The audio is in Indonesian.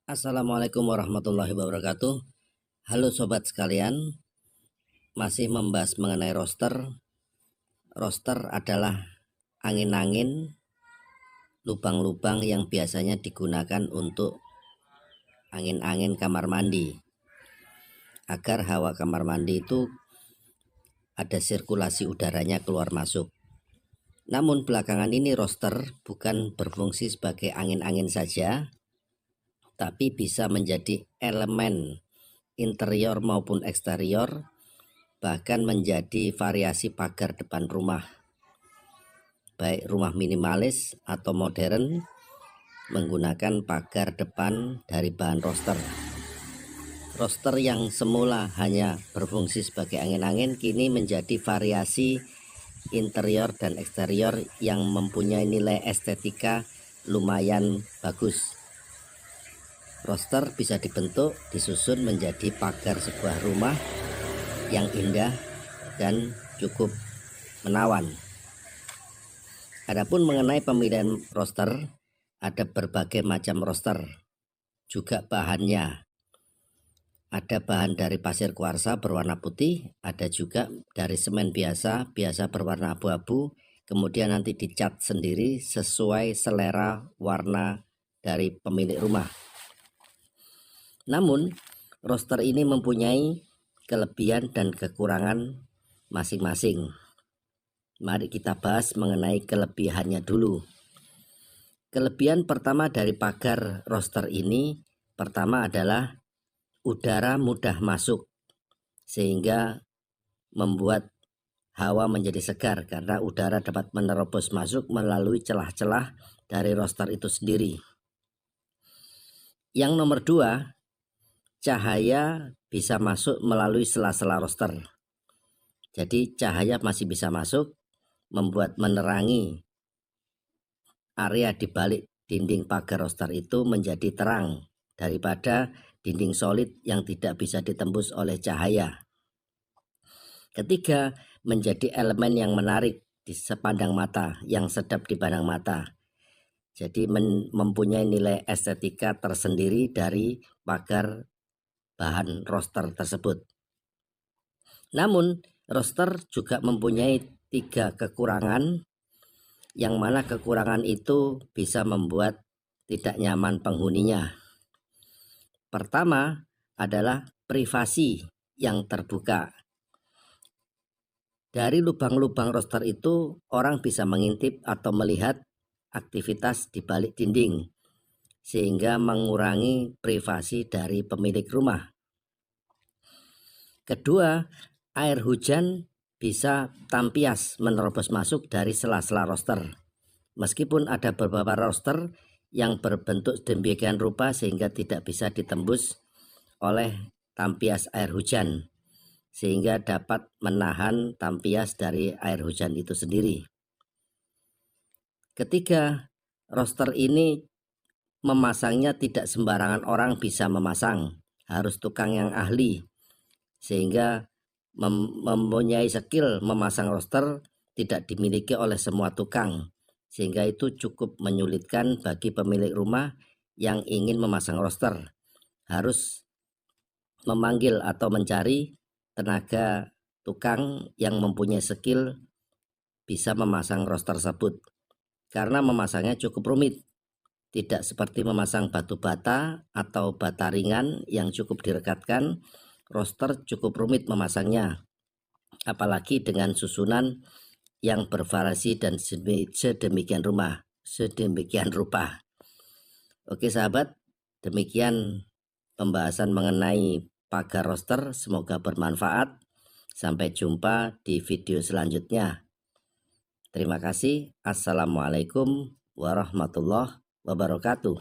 Assalamualaikum warahmatullahi wabarakatuh. Halo sobat sekalian, masih membahas mengenai roster. Roster adalah angin-angin, lubang-lubang yang biasanya digunakan untuk angin-angin kamar mandi, agar hawa kamar mandi itu ada sirkulasi udaranya keluar masuk. Namun belakangan ini roster bukan berfungsi sebagai angin-angin saja, tapi bisa menjadi elemen interior maupun eksterior, bahkan menjadi variasi pagar depan rumah, baik rumah minimalis atau modern menggunakan pagar depan dari bahan roster. Roster yang semula hanya berfungsi sebagai angin-angin kini menjadi variasi interior dan eksterior yang mempunyai nilai estetika lumayan bagus. Roster bisa dibentuk, disusun menjadi pagar sebuah rumah yang indah dan cukup menawan. Adapun mengenai pemilihan roster, ada berbagai macam roster, juga bahannya. Ada bahan dari pasir kuarsa berwarna putih, ada juga dari semen biasa berwarna abu-abu, kemudian nanti dicat sendiri sesuai selera warna dari pemilik rumah. Namun, roster ini mempunyai kelebihan dan kekurangan masing-masing. Mari kita bahas mengenai kelebihannya dulu. Kelebihan pertama dari pagar roster ini, pertama adalah udara mudah masuk, sehingga membuat hawa menjadi segar karena udara dapat menerobos masuk melalui celah-celah dari roster itu sendiri. Yang nomor dua, cahaya bisa masuk melalui sela-sela roster. Jadi cahaya masih bisa masuk, membuat menerangi area di balik dinding pagar roster itu menjadi terang daripada dinding solid yang tidak bisa ditembus oleh cahaya. Ketiga, menjadi elemen yang menarik di sepandang mata, yang sedap dipandang mata. Jadi mempunyai nilai estetika tersendiri dari pagar bahan roster tersebut. Namun, roster juga mempunyai 3 kekurangan, yang mana kekurangan itu bisa membuat tidak nyaman penghuninya. Pertama adalah privasi yang terbuka. Dari lubang-lubang roster itu orang bisa mengintip atau melihat aktivitas di balik dinding, sehingga mengurangi privasi dari pemilik rumah. Kedua, air hujan bisa tampias menerobos masuk dari sela-sela roster. Meskipun ada beberapa roster yang berbentuk demikian rupa sehingga tidak bisa ditembus oleh tampias air hujan, sehingga dapat menahan tampias dari air hujan itu sendiri. Ketiga, roster ini memasangnya tidak sembarangan orang bisa memasang, harus tukang yang ahli, sehingga mempunyai skill memasang roster tidak dimiliki oleh semua tukang, sehingga itu cukup menyulitkan bagi pemilik rumah yang ingin memasang roster. Harus memanggil atau mencari tenaga tukang yang mempunyai skill bisa memasang roster tersebut, karena memasangnya cukup rumit. Tidak seperti memasang batu bata atau bata ringan yang cukup direkatkan. Roster cukup rumit memasangnya, apalagi dengan susunan yang bervariasi dan sedemikian rupa. Oke sahabat, demikian pembahasan mengenai pagar roster, semoga bermanfaat. Sampai jumpa di video selanjutnya. Terima kasih. Assalamualaikum warahmatullahi wabarakatuh.